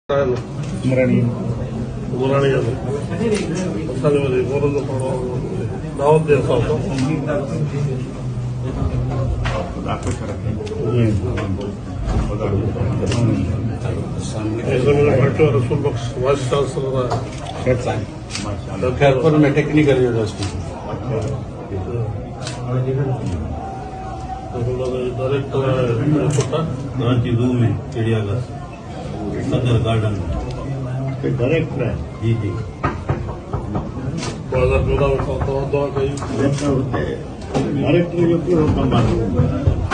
उमराणी सांगलीमध्ये दावत द्यायचा होता. रसूल बख्श वाइस चांसलर खैरपुर में टेक्निकल यूनिवर्सिटी डायरेक्टर कराची जू में चिड़ियाघर सदर गार्डन डायरेक्टर है जी जी 2014 में दवा गई डायरेक्टर जो पूरा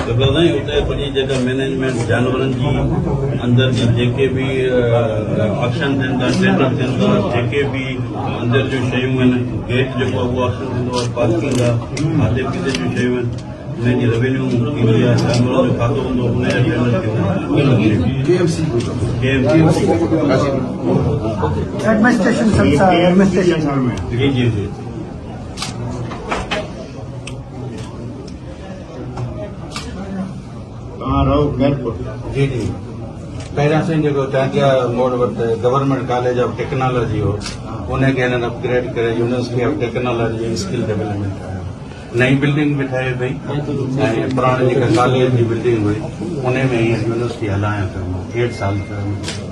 जगह नहीं होता है बड़ी जगह मैनेजमेंट जानवरनि जी अंदर जी जेके भी ऑक्शन थियनि था टेंडर थियनि था जेके भी अंदर जो शयूं आहिनि गेट जेको आहे उहो ऑक्शन थींदो आहे पार्किंग आहे खाधे पीते जूं शयूं आहिनि उनजी रेवेन्यू ईंदी आहे जानवरनि जो खाधो हूंदो उनजा टेंडर थींदा एडमिनिस्ट्रेशन संस्था एडमिनिस्ट्रेशन जी जी जी कहाँ रहो खैरपुर जी जी पहिरियां साईं जेको टांगिया मोड़ वटि गवर्नमेंट कॉलेज ऑफ टेक्नोलॉजी हो उनखे हिननि अपग्रेड करे university of technology and skill development ठाहियो नई बिल्डिंग बि ठाहे पई ऐं पुराणी जेका कॉलेज जी बिल्डिंग हुई उन में हींअर यूनिवर्सिटी हलायां पियो 1.5 साल थियो